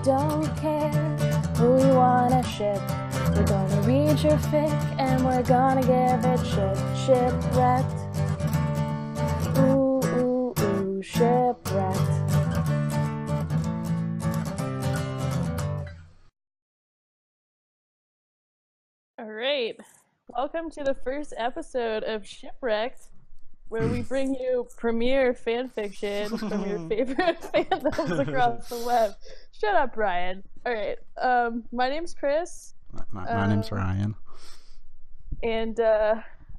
don't care who we wanna ship. We're gonna read your fic and we're gonna give it shipwrecked. Ooh, ooh, ooh, shipwrecked. All right, welcome to the first episode of Shipwrekt, where we bring you premiere fan fiction from your favorite fandoms across the web. Shut up, Brian. All right, my name's Chris. My name's Ryan. And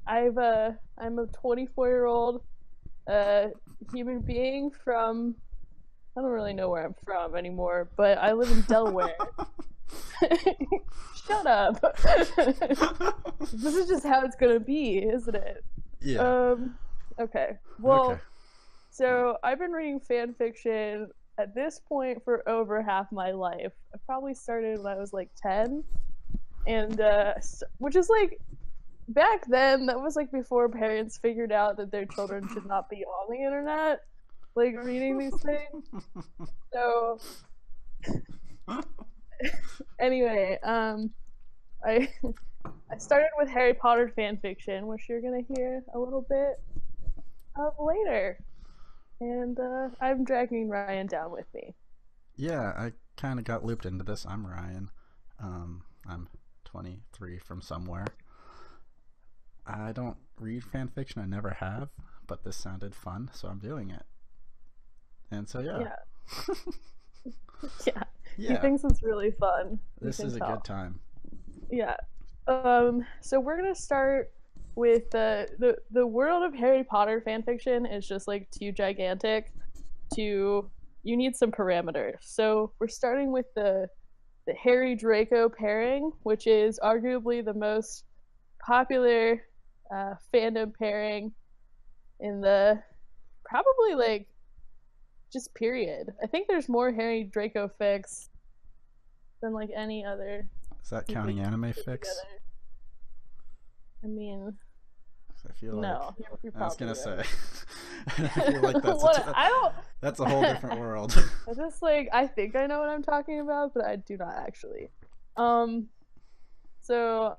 I'm a 24-year-old human being from, I don't really know where I'm from anymore, but I live in Delaware. Shut up. This is just how it's gonna be, isn't it? Yeah. Okay. Well, Okay. So I've been reading fan fiction at this point for over half my life. I probably started when I was like 10, and which is like, back then, that was like before parents figured out that their children should not be on the internet, like reading these things. So anyway, I started with Harry Potter fan fiction, which you're gonna hear a little bit of later, and I'm dragging Ryan down with me. Yeah, I kind of got looped into this. I'm Ryan. I'm 23 from somewhere. I don't read fan fiction. I never have, but this sounded fun, so I'm doing it. And so yeah. Yeah. He thinks it's really fun. This is a good time. Yeah. So we're gonna start with the world of Harry Potter fanfiction is just like too gigantic to, you need some parameters. So we're starting with the Harry Draco pairing, which is arguably the most popular fandom pairing in the probably like just period. I think there's more Harry Draco fics than like any other. Is that counting anime fics? I mean, I feel like, no. I was gonna right. say. I feel like that's a whole different world. I just like, I think I know what I'm talking about, but I do not actually. So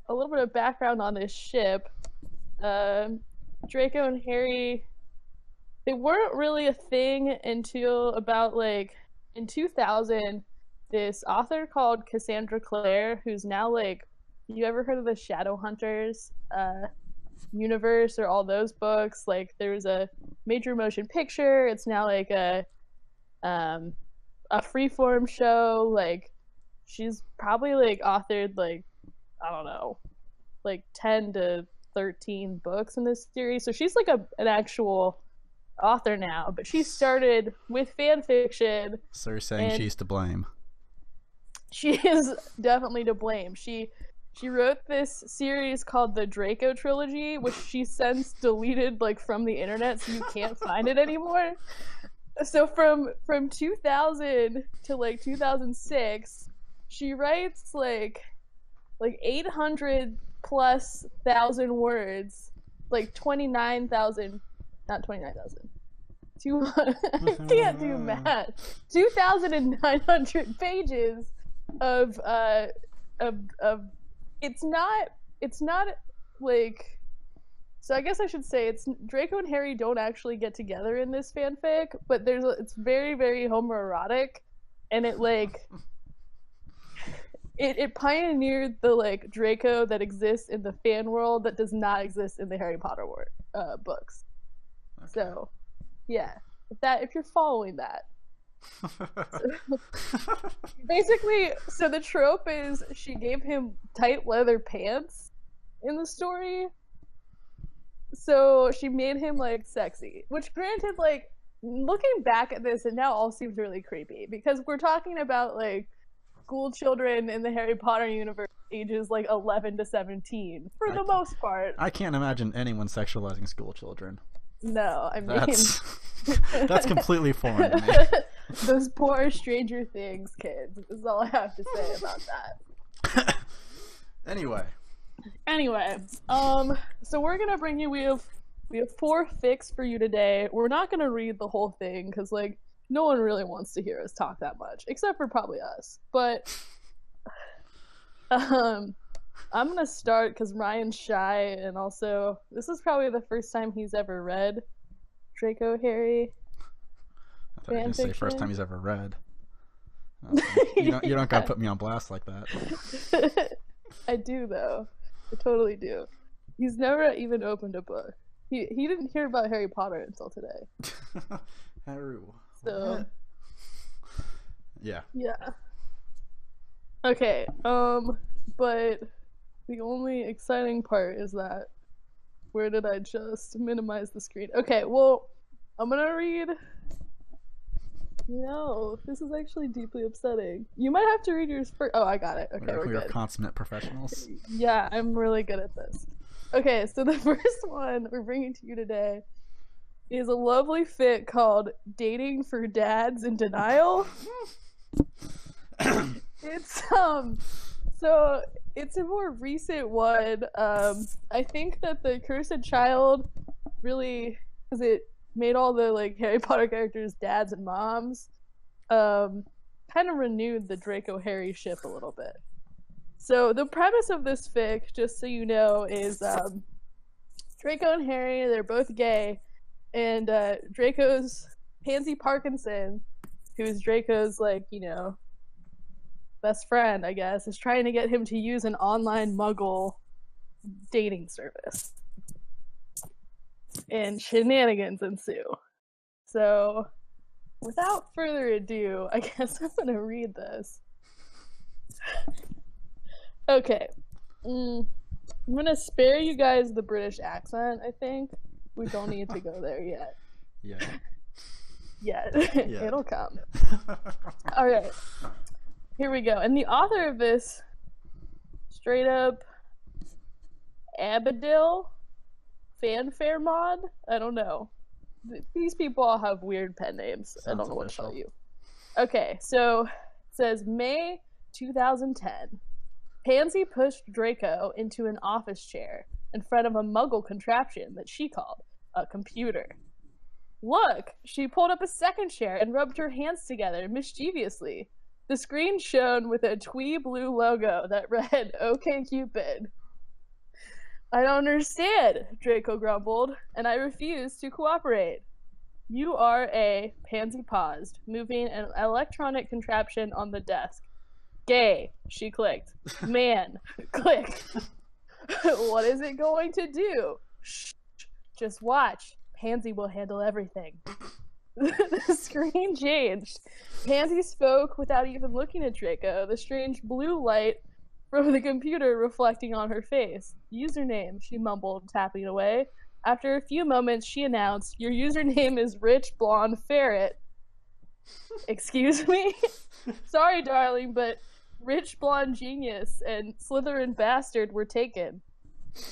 a little bit of background on this ship. Draco and Harry, they weren't really a thing until about like in 2000. This author called Cassandra Clare, who's now like, you ever heard of the Shadowhunters universe or all those books? Like there was a major motion picture. It's now like a freeform show. Like she's probably like authored like, I don't know, like 10 to 13 books in this series. So she's like an actual author now, but she started with fan fiction. So you're saying she's to blame? She is definitely to blame. She wrote this series called the Draco trilogy, which she since deleted like from the internet, so you can't find it anymore. So from 2000 to like 2006, she writes like 800 plus thousand words, like 29,000, not 29,000. I can't do math. 2,900 pages of it's not like, so I guess I should say it's Draco and Harry don't actually get together in this fanfic, but it's very, very homoerotic, and it like it pioneered the like Draco that exists in the fan world that does not exist in the Harry Potter books. Okay. So yeah, if you're following that. Basically, so the trope is she gave him tight leather pants in the story, so she made him like sexy, which granted, like looking back at this, it now all seems really creepy because we're talking about like school children in the Harry Potter universe ages like 11 to 17 for the most part. I can't imagine anyone sexualizing school children. No, I mean that's completely foreign to me. Those poor Stranger Things kids is all I have to say about that. Anyway, so we're gonna bring you, we have 4 fics for you today. We're not gonna read the whole thing because like no one really wants to hear us talk that much, except for probably us. But um, I'm gonna start because Ryan's shy, and also this is probably the first time he's ever read Draco Harry I thought you were fan gonna say first fiction. time he's ever read. You don't gotta Yeah. put me on blast like that. I do though. I totally do. He's never even opened a book. He didn't hear about Harry Potter until today. Haru. So What? Yeah. yeah. Okay. But the only exciting part is that where did I just minimize the screen? Okay, well, I'm gonna read. No, this is actually deeply upsetting. You might have to read yours first. Oh, I got it. Okay, we're We are good. consummate professionals. Yeah, I'm really good at this. Okay, so the first one we're bringing to you today is a lovely fic called Dating for Dads in Denial. It's so it's a more recent one. I think that the Cursed Child really, because it made all the like Harry Potter characters dads and moms, kind of renewed the Draco Harry ship a little bit. So the premise of this fic, just so you know, is Draco and Harry, they're both gay, and Draco's Pansy Parkinson, who's Draco's like, best friend, I guess, is trying to get him to use an online muggle dating service. And shenanigans ensue. So, without further ado, I guess I'm gonna read this. Okay. I'm gonna spare you guys the British accent, I think. We don't need to go there yet. Yeah. Yet. Yeah. It'll come. Alright. Here we go. And the author of this, straight up Abadil Fanfare Mod? I don't know. These people all have weird pen names. I don't know what to tell you. Okay, so it says May 2010. Pansy pushed Draco into an office chair in front of a muggle contraption that she called a computer. Look, she pulled up a second chair and rubbed her hands together mischievously. The screen shone with a twee blue logo that read, OK Cupid. I don't understand, Draco grumbled, and I refuse to cooperate. You are a, Pansy paused, moving an electronic contraption on the desk. Gay, she clicked. Man, click. What is it going to do? Shh, just watch. Pansy will handle everything. The screen changed. Pansy spoke without even looking at Draco, the strange blue light from the computer reflecting on her face. Username, she mumbled, tapping away. After a few moments, she announced, your username is Rich Blonde Ferret. Excuse me? Sorry, darling, but Rich Blonde Genius and Slytherin Bastard were taken.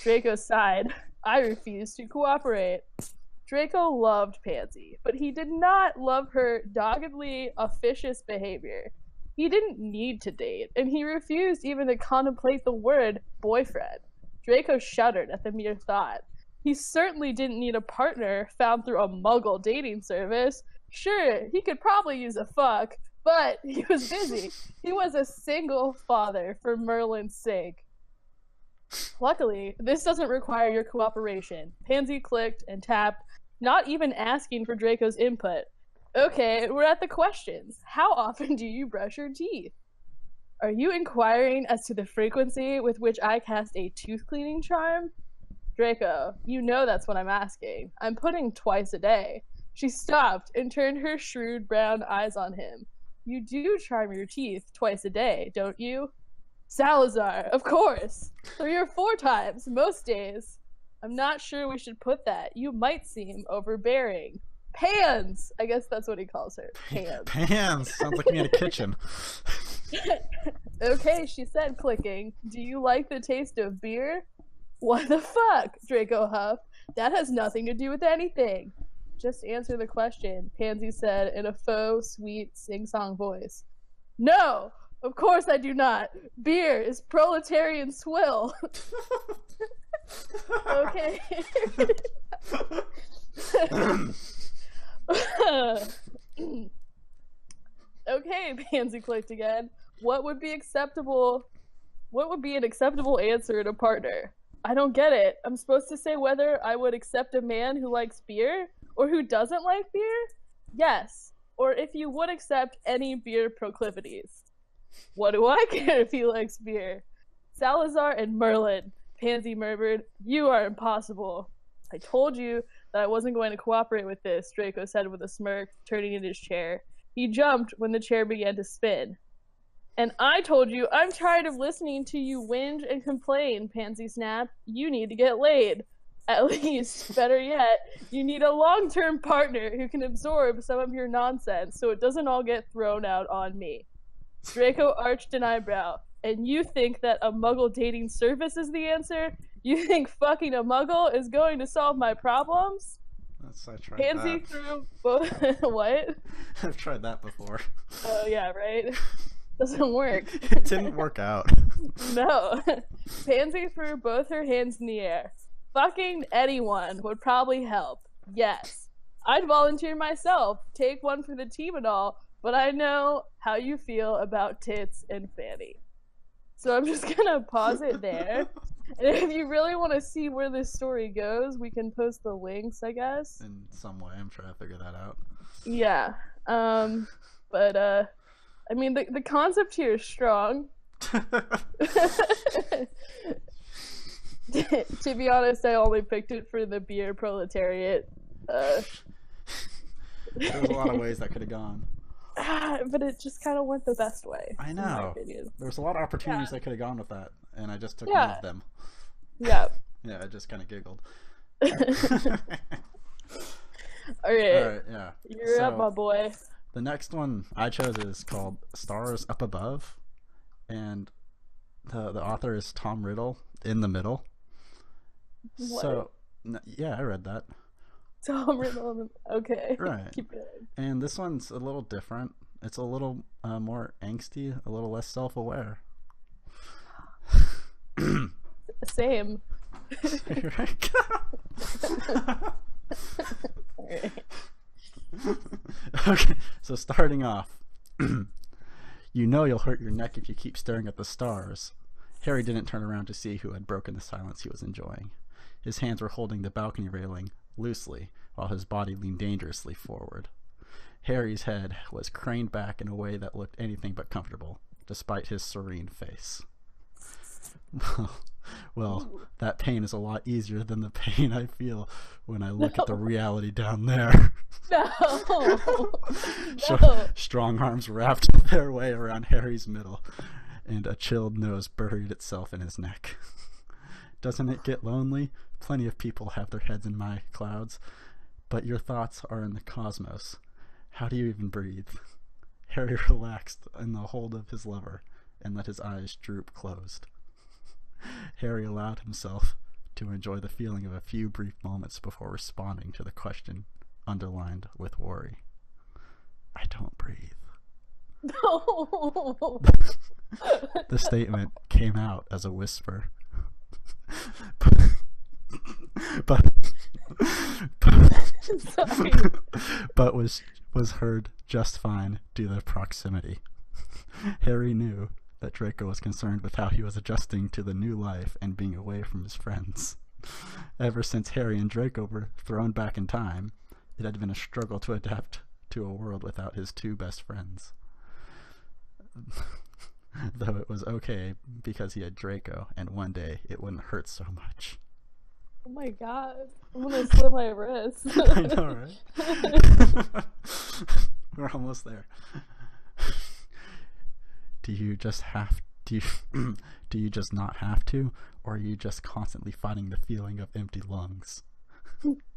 Draco sighed. I refuse to cooperate. Draco loved Pansy, but he did not love her doggedly officious behavior. He didn't need to date, and he refused even to contemplate the word boyfriend. Draco shuddered at the mere thought. He certainly didn't need a partner found through a muggle dating service. Sure, he could probably use a fuck, but he was busy. He was a single father for Merlin's sake. Luckily, this doesn't require your cooperation. Pansy clicked and tapped, not even asking for Draco's input. Okay, we're at the questions. How often do you brush your teeth? Are you inquiring as to the frequency with which I cast a tooth cleaning charm? Draco, you know that's what I'm asking. I'm putting twice a day. She stopped and turned her shrewd brown eyes on him. You do charm your teeth twice a day, don't you? Salazar, of course. 3 or 4 times, most days. I'm not sure we should put that. You might seem overbearing. Pans! I guess that's what he calls her. Pans. Pans! Sounds like me in a kitchen. Okay, she said, clicking. Do you like the taste of beer? What the fuck? Draco huffed. That has nothing to do with anything. Just answer the question, Pansy said in a faux, sweet, sing-song voice. No! Of course I do not. Beer is proletarian swill. Okay. Okay, Pansy clicked again. What would be acceptable? What would be an acceptable answer to partner? I don't get it. I'm supposed to say whether I would accept a man who likes beer or who doesn't like beer? Yes. Or if you would accept any beer proclivities. What do I care if he likes beer? Salazar and Merlin. Pansy murmured, you are impossible. I told you that I wasn't going to cooperate with this, Draco said with a smirk, turning in his chair. He jumped when the chair began to spin. And I told you I'm tired of listening to you whinge and complain, Pansy snapped. You need to get laid. At least, better yet, you need a long-term partner who can absorb some of your nonsense so it doesn't all get thrown out on me. Draco arched an eyebrow. And you think that a muggle dating service is the answer? You think fucking a muggle is going to solve my problems? I tried Pansy that. threw both. What? I've tried that before. Oh, yeah, right? Doesn't work. It didn't work out. No. Pansy threw both her hands in the air. Fucking anyone would probably help. Yes. I'd volunteer myself, take one for the team and all, but I know how you feel about tits and fanny. So I'm just gonna pause it there. And if you really want to see where this story goes, we can post the links, I guess. In some way, I'm trying to figure that out. Yeah. But I mean the concept here is strong. To be honest, I only picked it for the beer proletariat. There's a lot of ways that could have gone. But it just kind of went the best way. I know. There's a lot of opportunities that could have gone with that, and I just took one of them. Yeah. Yeah, I just kind of giggled. All right, yeah. You're up, my boy. The next one I chose is called Stars Up Above, and the author is Tom Riddle, in the middle. What? So, yeah, I read that. Tom Riddle. Okay. Right. Keep going. And this one's a little different. It's a little more angsty, a little less self-aware. Same. Okay, so starting off, you know you'll hurt your neck if you keep staring at the stars. Harry didn't turn around to see who had broken the silence he was enjoying. His hands were holding the balcony railing loosely, while his body leaned dangerously forward. Harry's head was craned back in a way that looked anything but comfortable, despite his serene face. Well, that pain is a lot easier than the pain I feel when I look at the reality down there. No. Strong arms wrapped their way around Harry's middle, and a chilled nose buried itself in his neck. Doesn't it get lonely? Plenty of people have their heads in my clouds, but your thoughts are in the cosmos. How do you even breathe? Harry relaxed in the hold of his lover and let his eyes droop closed. Harry allowed himself to enjoy the feeling of a few brief moments before responding to the question underlined with worry. I don't breathe. No. The statement came out as a whisper. but was heard just fine due to proximity. Harry knew that Draco was concerned with how he was adjusting to the new life and being away from his friends. Ever since Harry and Draco were thrown back in time, it had been a struggle to adapt to a world without his two best friends. Though it was okay because he had Draco, and one day it wouldn't hurt so much. Oh my god. I'm gonna slit my wrist. I know, right? We're almost there. Do you just not have to, or are you just constantly fighting the feeling of empty lungs?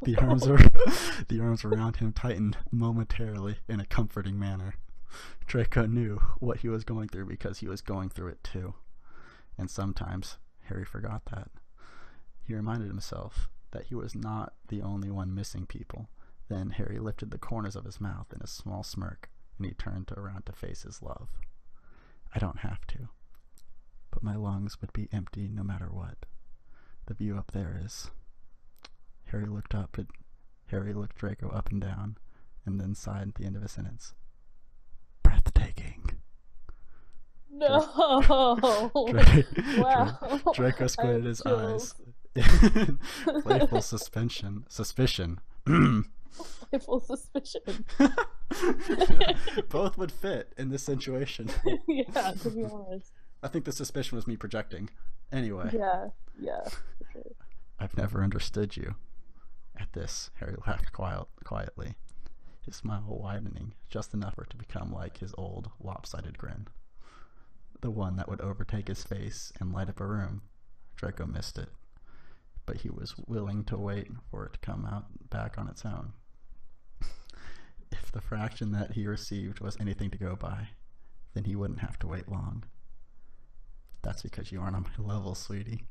The arms around him tightened momentarily in a comforting manner. Draco knew what he was going through because he was going through it too. And sometimes Harry forgot that. He reminded himself that he was not the only one missing people. Then Harry lifted the corners of his mouth in a small smirk, and he turned around to face his love. I don't have to, but my lungs would be empty no matter what. The view up there is... Harry looked Draco up and down, and then sighed at the end of a sentence. Breathtaking. Draco, No. Wow. Draco I have squinted his eyes. chills. Playful suspicion. Playful suspicion. Both would fit in this situation. Yeah, to be honest. I think the suspicion was me projecting. Anyway, Yeah, yeah, for sure. I've never understood you. At this, Harry laughed quietly, his smile widening just enough for it to become like his old, lopsided grin. The one that would overtake his face and light up a room. Draco missed it, but he was willing to wait for it to come out back on its own. If the fraction that he received was anything to go by, then he wouldn't have to wait long. That's because you aren't on my level, sweetie.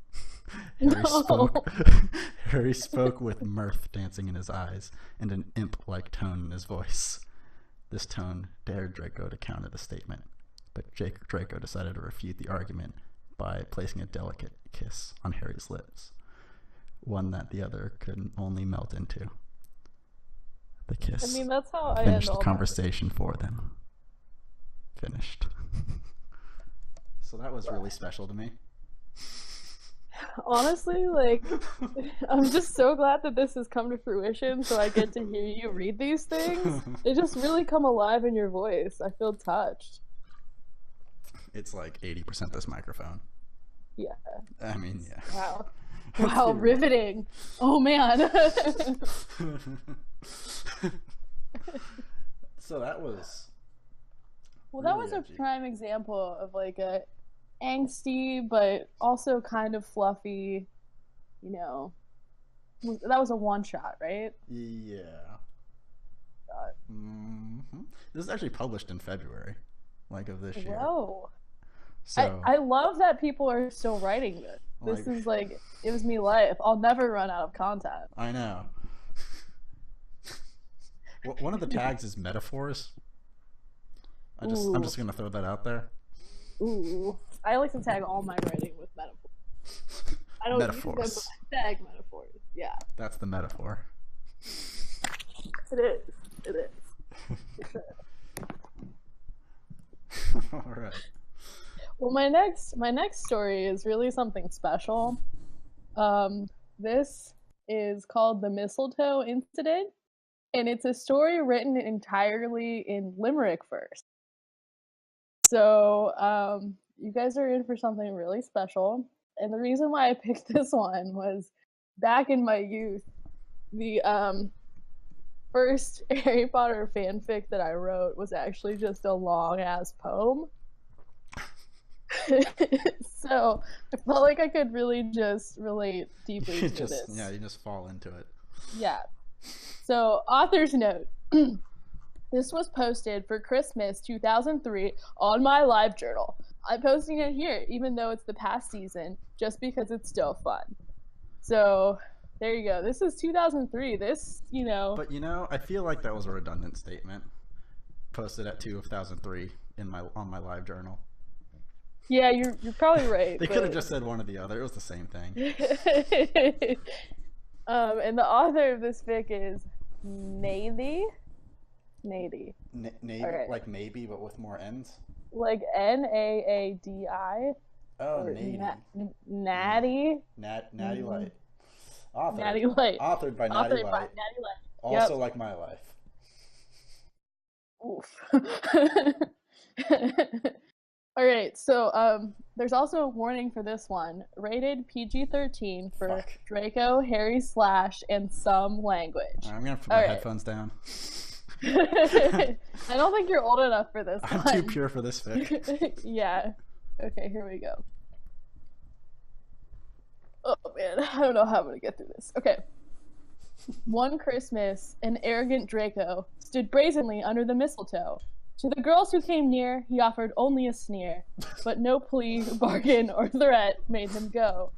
Harry No. spoke. Harry spoke with mirth dancing in his eyes and an imp-like tone in his voice. This tone dared Draco to counter the statement, but Draco decided to refute the argument by placing a delicate kiss on Harry's lips, one that the other could only melt into. The kiss I mean, that's how I finished end the all conversation for them. Finished. So that was really special to me. Honestly, like, I'm just so glad that this has come to fruition so I get to hear you read these things. They just really come alive in your voice. I feel touched. It's like 80% this microphone. Yeah. I mean, yeah. Wow. Wow, riveting. Oh, man. So that was. Well, that really was a edgy. prime example of like a angsty but also kind of fluffy, you know. That was a one shot, right? Yeah. This is actually published in February, like of this year. Whoa. So I love that people are still writing this. This is like gives me life. I'll never run out of content. I know. One of the tags is metaphors. I'm just gonna throw that out there. Ooh. I like to tag all my writing with metaphors. I don't Metaphors. use them, but I tag metaphors. Yeah. That's the metaphor. It is. It is. All right. Well, my next story is really something special. This is called the Mistletoe Incident, and it's a story written entirely in Limerick verse. So, you guys are in for something really special. And the reason why I picked this one was back in my youth, the first Harry Potter fanfic that I wrote was actually just a long ass poem. So I felt like I could really just relate deeply to this. Yeah, you just fall into it. Yeah. So, author's note. This was posted for Christmas 2003 on my live journal. I'm posting it here, even though it's the past season, just because it's still fun. So, there you go. This is 2003. This, you know. But I feel like that was a redundant statement. Posted at 2003 on my live journal. Yeah, you're probably right. They could have just said one or the other. It was the same thing. And the author of this fic is Nady. Nady. Right. Like maybe, but with more N's? Like Naadi. Oh, Nady. Natty. Natty Light. Author. Natty Light. Authored by Natty Light. Natty Light. Also like my life. Oof. All right, so there's also a warning for this one. Rated PG-13 for Fuck. Draco, Harry Slash, and some language. I'm gonna put my headphones down. I don't think you're old enough for this I'm one. too pure for this fic. Yeah. Okay, here we go. Oh man, I don't know how I'm gonna get through this. Okay. One Christmas, an arrogant Draco stood brazenly under the mistletoe. To the girls who came near, he offered only a sneer, but no plea, bargain, or threat made him go.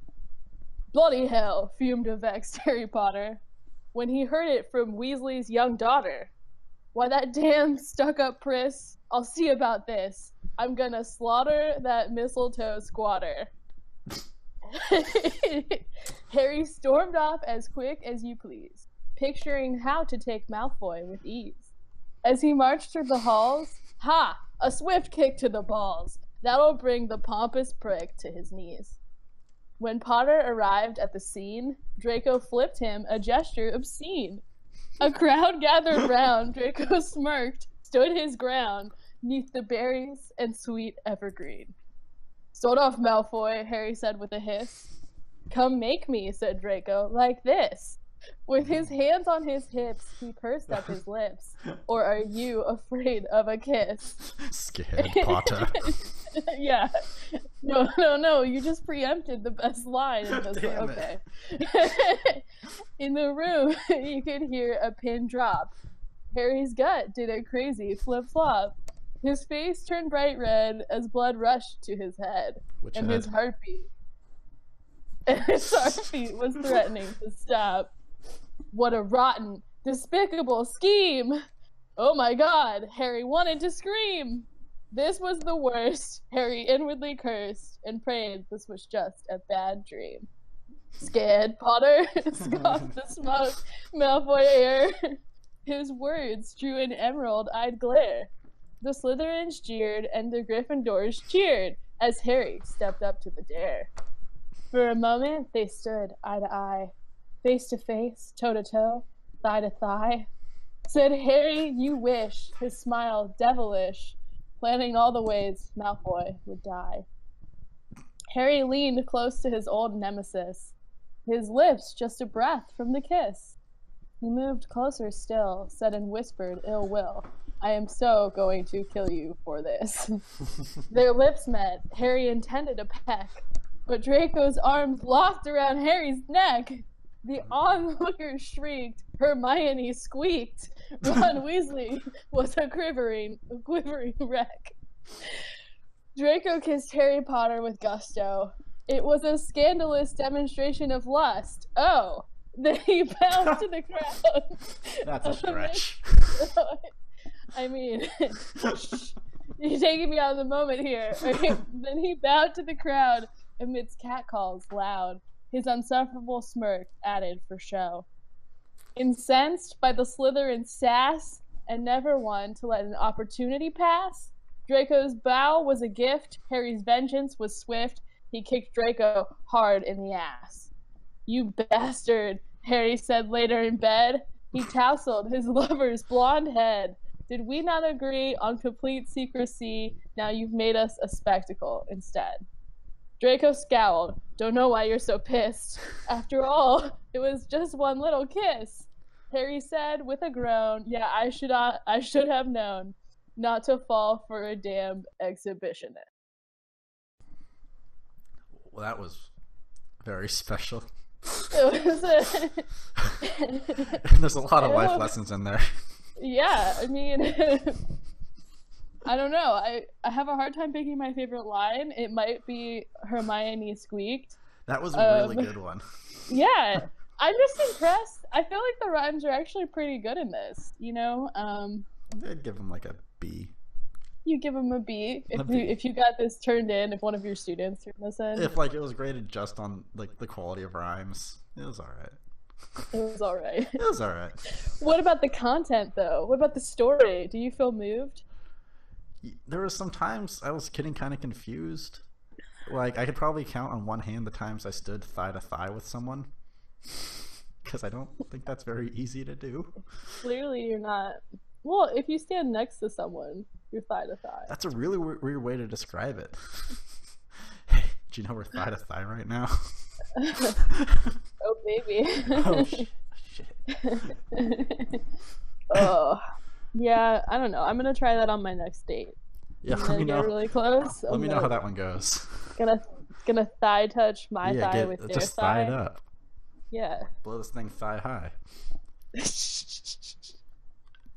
Bloody hell, fumed a vexed Harry Potter, when he heard it from Weasley's young daughter. Why, that damn stuck-up priss, I'll see about this. I'm gonna slaughter that mistletoe squatter. Harry stormed off as quick as you please, picturing how to take Malfoy with ease. As he marched through the halls, ha! A swift kick to the balls. That'll bring the pompous prick to his knees. When Potter arrived at the scene, Draco flipped him a gesture obscene. A crowd gathered round, Draco smirked, stood his ground, 'neath the berries and sweet evergreen. Sort off, Malfoy, Harry said with a hiss. Come make me, said Draco, like this. With his hands on his hips, he pursed up his lips. Or are you afraid of a kiss? Scared, Potter. Yeah. No, you just preempted the best line in this one. Okay. In the room, you could hear a pin drop. Harry's gut did a crazy flip-flop. His face turned bright red as blood rushed to his head. Which and head? His heartbeat was threatening to stop. What a rotten, despicable scheme! Oh my god, Harry wanted to scream! This was the worst, Harry inwardly cursed, and prayed this was just a bad dream. Scared, Potter? Scoffed the smug Malfoy air. His words drew an emerald-eyed glare. The Slytherins jeered, and the Gryffindors cheered, as Harry stepped up to the dare. For a moment, they stood eye to eye, face to face, toe to toe, thigh to thigh. Said Harry, you wish, his smile devilish, planning all the ways Malfoy would die. Harry leaned close to his old nemesis, his lips just a breath from the kiss. He moved closer still, said in whispered ill will, I am so going to kill you for this. Their lips met. Harry intended a peck, but Draco's arms locked around Harry's neck. The onlookers shrieked. Hermione squeaked. Ron Weasley was a quivering wreck. Draco kissed Harry Potter with gusto. It was a scandalous demonstration of lust. Oh, then he bowed to the crowd. That's a stretch. I mean, you're taking me out of the moment here. Then he bowed to the crowd amidst catcalls loud. His unsufferable smirk added for show. Incensed by the Slytherin sass, and never one to let an opportunity pass, Draco's bow was a gift, Harry's vengeance was swift, he kicked Draco hard in the ass. You bastard, Harry said later in bed. He tousled his lover's blonde head. Did we not agree on complete secrecy? Now you've made us a spectacle instead. Draco scowled. Don't know why you're so pissed. After all, it was just one little kiss. Harry said with a groan, yeah, I should have known not to fall for a damned exhibitionist. Well, that was very special. It was There's a lot of life lessons in there. Yeah, I mean, I don't know. I have a hard time picking my favorite line. It might be Hermione squeaked. That was a really good one. Yeah, I'm just impressed. I feel like the rhymes are actually pretty good in this. You know, I'd give him like a B. You give him a B if you got this turned in. If one of your students turned this in. If like it was graded just on like the quality of rhymes, it was all right. It was all right. It was all right. What about the content, though? What about the story? Do you feel moved? There were some times I was getting kind of confused. Like, I could probably count on one hand the times I stood thigh to thigh with someone. Because I don't think that's very easy to do. Clearly, you're not. Well, if you stand next to someone, you're thigh to thigh. That's a really weird way to describe it. Hey, do you know we're thigh to thigh right now? Oh, baby. Oh, shit. Oh, yeah, I don't know. I'm going to try that on my next date. Yeah, let me know. Really close. Let me know how that one goes. Gonna thigh touch my thigh with their just thigh. thigh it up. Yeah. Blow this thing thigh high.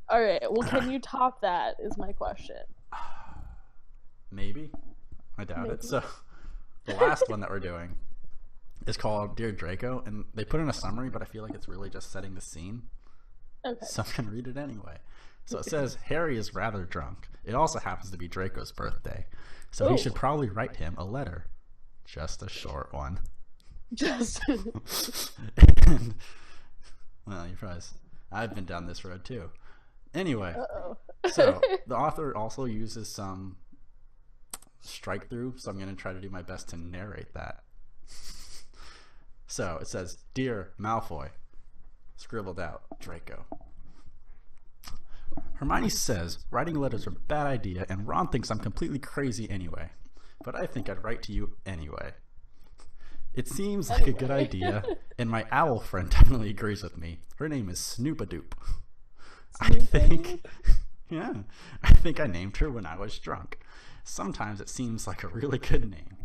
All right. Well, can you top that? Is my question. Maybe. I doubt it. So, the last one that we're doing is called Dear Draco, and they put in a summary, but I feel like it's really just setting the scene. Okay. So I'm gonna read it anyway. So it says, Harry is rather drunk. It also happens to be Draco's birthday. So he should probably write him a letter. Just a short one. Just. And, well, you probably... I've been down this road too. Anyway. Uh-oh. So the author also uses some strike through, so I'm going to try to do my best to narrate that. So it says, Dear Malfoy, scribbled out, Draco. Hermione says writing letters are a bad idea, and Ron thinks I'm completely crazy anyway. But I think I'd write to you anyway. It seems like a good idea, and my owl friend definitely agrees with me. Her name is Snoopadoop. I think I named her when I was drunk. Sometimes it seems like a really good name,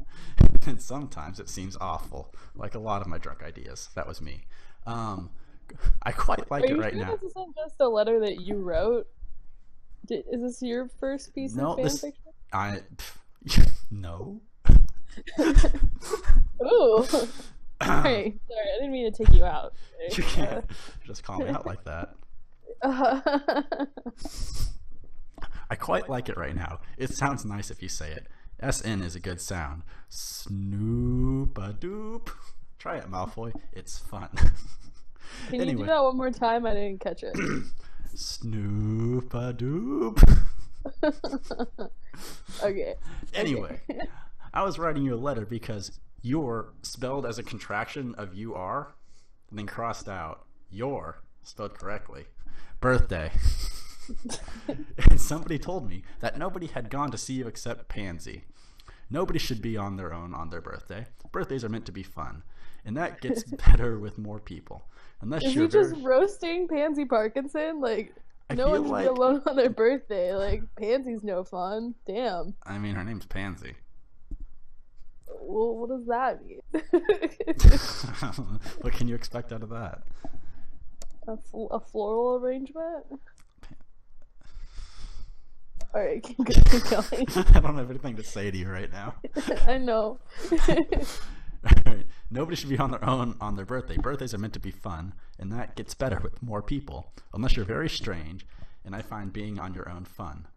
and sometimes it seems awful, like a lot of my drunk ideas. That was me. I quite like it right now. This isn't just a letter that you wrote? Is this your first piece of fanfiction? No. Ooh. Sorry, I didn't mean to take you out. You can't just call me out like that. I quite like it right now. It sounds nice if you say it. SN is a good sound. Snoopadoop. Try it, Malfoy. It's fun. Can you do that one more time? I didn't catch it. Snoopadoop. Okay. Anyway, I was writing you a letter because you're spelled as a contraction of you are, and then crossed out. Your spelled correctly. Birthday. And somebody told me that nobody had gone to see you except Pansy. Nobody should be on their own on their birthday. Birthdays are meant to be fun, and that gets better with more people. Unless Is you're he just roasting Pansy Parkinson? Like, no one should be alone on their birthday. Like, Pansy's no fun. Damn. I mean, her name's Pansy. Well, what does that mean? What can you expect out of that? A floral arrangement? Alright, keep going. I don't have anything to say to you right now. I know. Alright. Nobody should be on their own on their birthday. Birthdays are meant to be fun, and that gets better with more people. Unless you're very strange, and I find being on your own fun.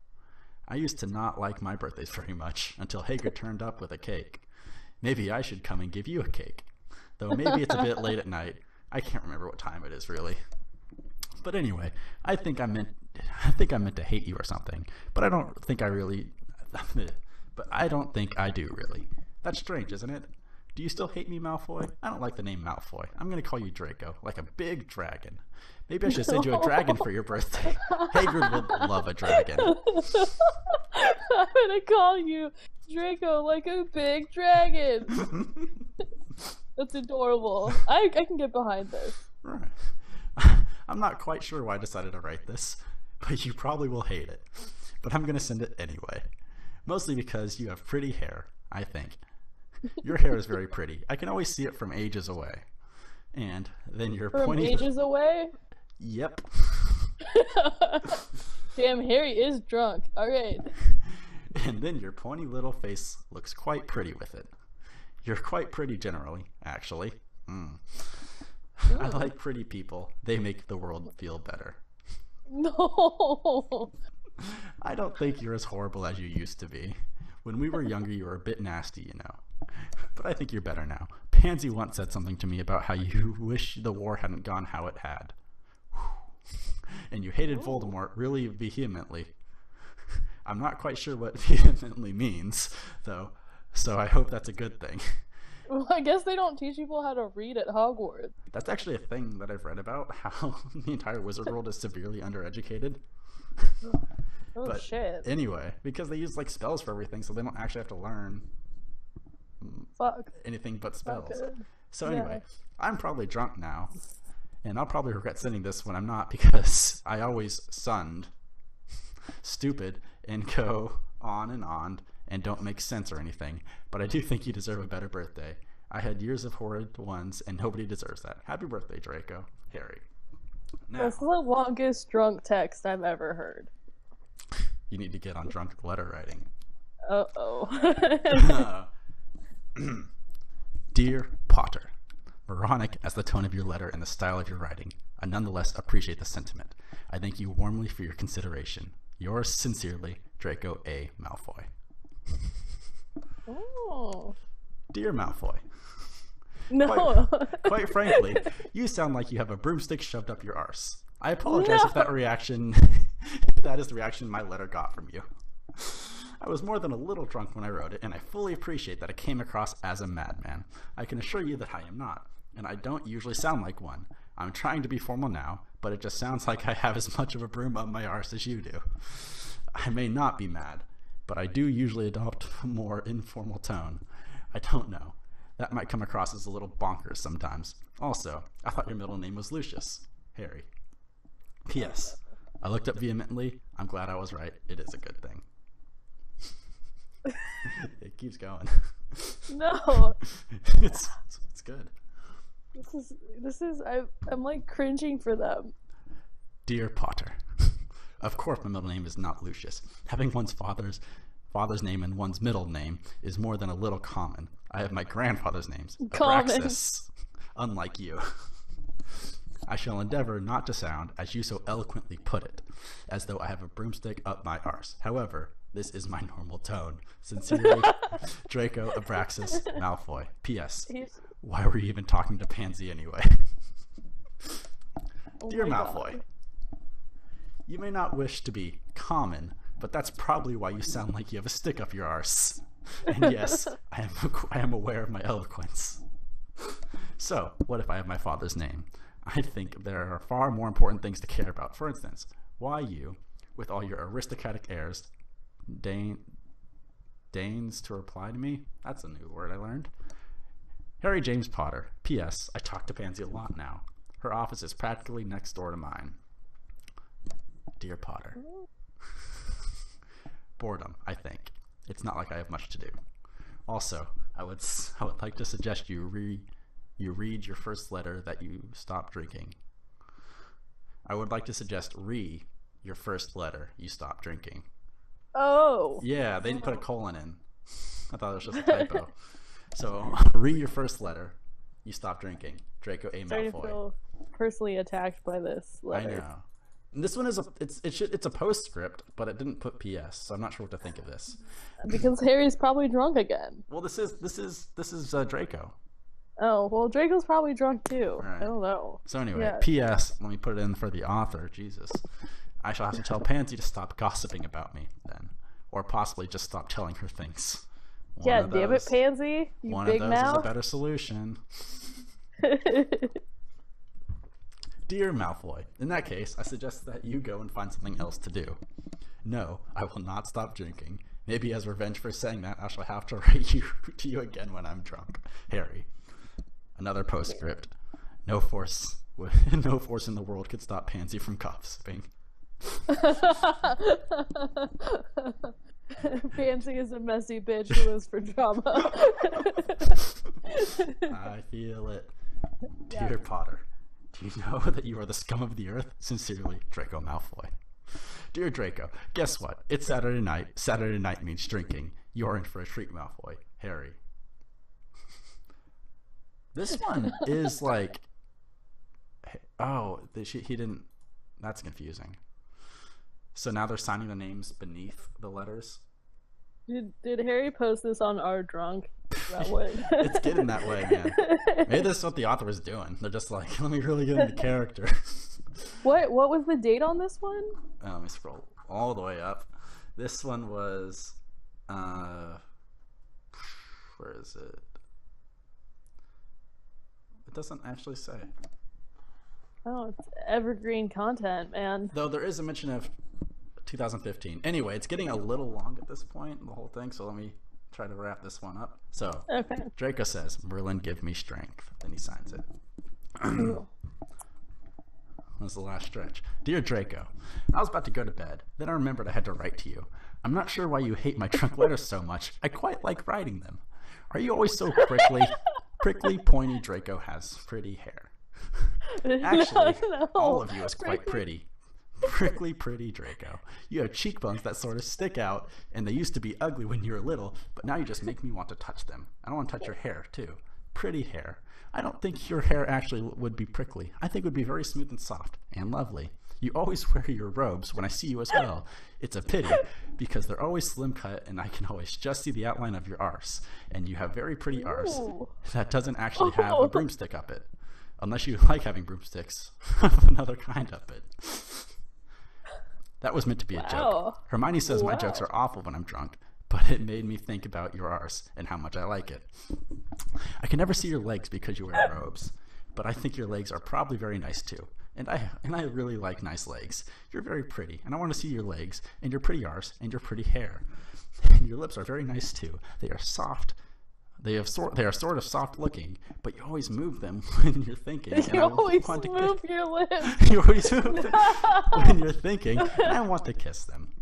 I used to not like my birthdays very much, until Hager turned up with a cake. Maybe I should come and give you a cake. Though maybe it's a bit late at night. I can't remember what time it is, really. But anyway, I think I meant to hate you or something. But I don't think I do, really. That's strange, isn't it? Do you still hate me, Malfoy? I don't like the name Malfoy. I'm going to call you Draco, like a big dragon. Maybe I should send you a dragon for your birthday. Hagrid would love a dragon. I'm going to call you Draco, like a big dragon. That's adorable. I can get behind this. Right. I'm not quite sure why I decided to write this, but you probably will hate it. But I'm going to send it anyway. Mostly because you have pretty hair, I think. Your hair is very pretty. I can always see it from ages away. And then you're from ages away? Yep. Damn, Harry is drunk. Alright. And then your pointy little face looks quite pretty with it. You're quite pretty generally, actually. I like pretty people. They make the world feel better. No. I don't think you're as horrible as you used to be. When we were younger, you were a bit nasty, you know. But I think you're better now. Pansy once said something to me about how you wish the war hadn't gone how it had. And you hated Voldemort really vehemently. I'm not quite sure what vehemently means, though, so I hope that's a good thing. Well, I guess they don't teach people how to read at Hogwarts. That's actually a thing that I've read about, how the entire wizard world is severely undereducated. Oh, but shit. Anyway, because they use like spells for everything, so they don't actually have to learn anything but spells. So anyway, I'm probably drunk now, and I'll probably regret sending this when I'm not, because I always sunned stupid and go on and don't make sense or anything. But I do think you deserve a better birthday. I had years of horrid ones, and nobody deserves that. Happy birthday, Draco. Harry. Now, that's the longest drunk text I've ever heard. You need to get on drunk letter writing. Uh-oh. Dear Potter, moronic as the tone of your letter and the style of your writing, I nonetheless appreciate the sentiment. I thank you warmly for your consideration. Yours sincerely, Draco A. Malfoy. Oh. Dear Malfoy. No. Quite frankly, you sound like you have a broomstick shoved up your arse. I apologize if that is the reaction my letter got from you. I was more than a little drunk when I wrote it, and I fully appreciate that I came across as a madman. I can assure you that I am not, and I don't usually sound like one. I'm trying to be formal now, but it just sounds like I have as much of a broom up my arse as you do. I may not be mad, but I do usually adopt a more informal tone. I don't know. That might come across as a little bonkers sometimes. Also, I thought your middle name was Lucius. Harry. P.S. I looked up vehemently. I'm glad I was right. It is a good thing. It keeps going. No. It's good. I'm like cringing for them. Dear Potter. Of course my middle name is not Lucius. Having one's father's name and one's middle name is more than a little common. I have my grandfather's names, Abraxas, unlike you. I shall endeavor not to sound, as you so eloquently put it, as though I have a broomstick up my arse. However, this is my normal tone. Sincerely, Draco Abraxas Malfoy. P.S. Why were you even talking to Pansy anyway? Dear Malfoy, God. You may not wish to be common, but that's probably why you sound like you have a stick up your arse. And yes, I am aware of my eloquence. So, what if I have my father's name? I think there are far more important things to care about. For instance, why you, with all your aristocratic airs, deigns to reply to me? That's a new word I learned. Harry James Potter. P.S. I talk to Pansy a lot now. Her office is practically next door to mine. Dear Potter. Boredom, I think. It's not like I have much to do. Also, I would like to suggest you read your first letter that you stopped drinking. I would like to suggest your first letter you stopped drinking. Oh. Yeah, they didn't put a colon in. I thought it was just a typo. So, your first letter you stopped drinking. Draco A. Malfoy. Starting to feel personally attacked by this letter. I know. And this one is it's a postscript, but it didn't put P.S. So I'm not sure what to think of this. Because Harry's probably drunk again. Well, this is Draco. Oh, well, Draco's probably drunk too. Right. I don't know. So anyway, yeah. P.S. Let me put it in for the author. Jesus. I shall have to tell Pansy to stop gossiping about me then. Or possibly just stop telling her things. Damn it, Pansy. You one big of those mouth. is a better solution. Dear Malfoy, in that case, I suggest that you go and find something else to do. No, I will not stop drinking. Maybe as revenge for saying that, I shall have to write to you again when I'm drunk. Harry. Another postscript. No force in the world could stop Pansy from gossiping. Pansy is a messy bitch who lives for drama. I feel it. Dear Potter, do you know that you are the scum of the earth? Sincerely, Draco Malfoy. Dear Draco, guess what? It's Saturday night. Saturday night means drinking. You're in for a treat, Malfoy. Harry. This one is like... Oh, he didn't... That's confusing. So now they're signing the names beneath the letters? Did Harry post this on our drunk? That way. It's getting that way, man. Maybe this is what the author was doing. They're just like, let me really get into character. What was the date on this one? Let me scroll all the way up. This one was where is it? It doesn't actually say. Oh, it's evergreen content, man. Though there is a mention of 2015. Anyway, it's getting a little long at this point, the whole thing, so let me try to wrap this one up. So, okay. Draco says, Merlin, give me strength. Then he signs it. That's the last stretch. Dear Draco, I was about to go to bed. Then I remembered I had to write to you. I'm not sure why you hate my drunk letters so much. I quite like writing them. Are you always so prickly? Prickly, pointy Draco has pretty hair. Actually, no. all of you is quite pretty. Prickly, pretty Draco. You have cheekbones that sort of stick out, and they used to be ugly when you were little, but now you just make me want to touch them. I don't want to touch your hair, too. Pretty hair. I don't think your hair actually would be prickly. I think it would be very smooth and soft and lovely. You always wear your robes when I see you as well. It's a pity, because they're always slim cut, and I can always just see the outline of your arse. And you have very pretty arse that doesn't actually have a broomstick up it. Unless you like having broomsticks of another kind up it. That was meant to be a joke. Hermione says my jokes are awful when I'm drunk, but it made me think about your arse and how much I like it. I can never see your legs because you wear robes, but I think your legs are probably very nice too. And I really like nice legs. You're very pretty, and I want to see your legs and your pretty arse and your pretty hair. And your lips are very nice too. They are soft. They are sort of soft looking, but you always move them when you're thinking. You always move your lips. You always move them when you're thinking, and I want to kiss them.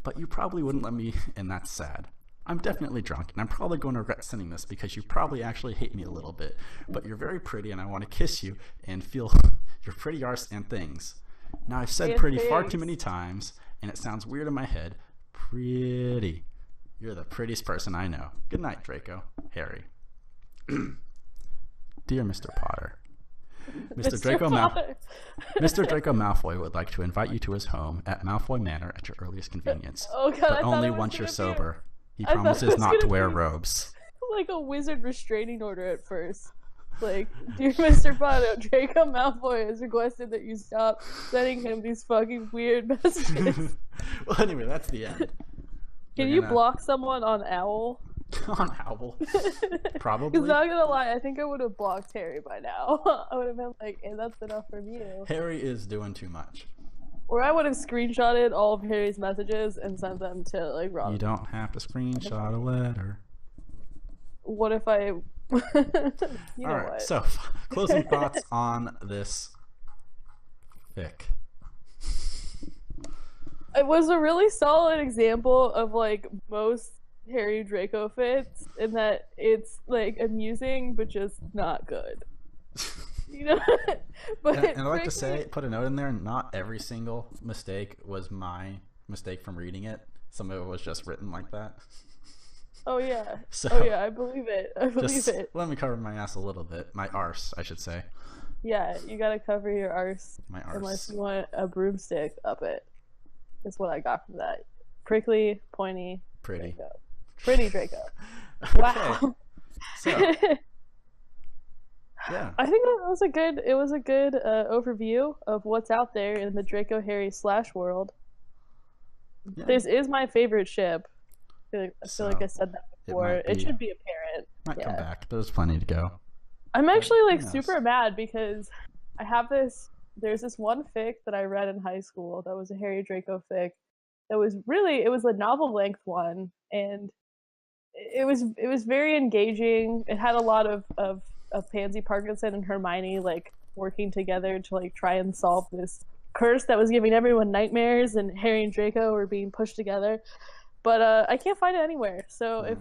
But you probably wouldn't let me, and that's sad. I'm definitely drunk, and I'm probably going to regret sending this because you probably actually hate me a little bit. But you're very pretty, and I want to kiss you and feel your pretty arse and things. Now, I've said pretty far too many times, and it sounds weird in my head. Pretty. You're the prettiest person I know. Good night, Draco. Harry. Dear Mr. Potter, Mr. Draco Mr. Draco Malfoy would like to invite you to his home at Malfoy Manor at your earliest convenience. Oh God, but only once you're sober. He promises not to wear robes. Like a wizard restraining order at first. Like, dear Mr. Potter, Draco Malfoy has requested that you stop sending him these fucking weird messages. Well, anyway, that's the end. Can you block someone on Owl? On Owl? Probably. Because not gonna lie, I think I would have blocked Harry by now. I would have been like, hey, that's enough from you. Harry is doing too much. Or I would have screenshotted all of Harry's messages and sent them to, like, Ron. You don't have to screenshot a letter. What if I... you know Alright, what? so, closing thoughts on this fic. It was a really solid example of, like, most Harry Draco fits, in that it's, like, amusing, but just not good. You know? But and I'd like to say, put a note in there, not every single mistake was my mistake from reading it. Some of it was just written like that. Oh yeah. So, oh yeah, I believe it. I believe it. Let me cover my ass a little bit. My arse, I should say. Yeah, you gotta cover your arse. My arse. Unless you want a broomstick up it. That's what I got from that. Prickly, pointy, pretty. Draco. Pretty Draco. Wow. So, yeah. I think it was a good overview of what's out there in the Draco Harry / world. Yeah. This is my favorite ship. I feel like I said that before. It should be apparent. Might come back. There's plenty to go. I'm actually like super mad because I have there's this one fic that I read in high school that was a Harry Draco fic that was it was a novel length one, and it was very engaging. It had a lot of Pansy Parkinson and Hermione like working together to like try and solve this curse that was giving everyone nightmares, and Harry and Draco were being pushed together. But I can't find it anywhere. So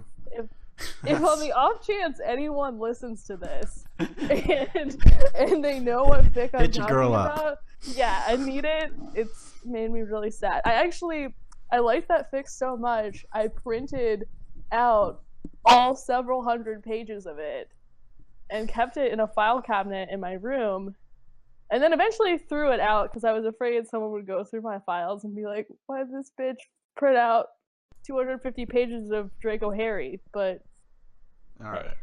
if on the off chance anyone listens to this and they know what fic I'm talking about, yeah, I need it. It's made me really sad. I liked that fic so much, I printed out all several hundred pages of it and kept it in a file cabinet in my room, and then eventually threw it out because I was afraid someone would go through my files and be like, why did this bitch print out 250 pages of Draco Harry? But all right.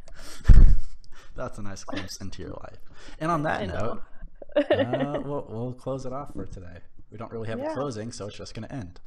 That's a nice glimpse into your life. And on that note, we'll close it off for today. We don't really have a closing, so it's just going to end.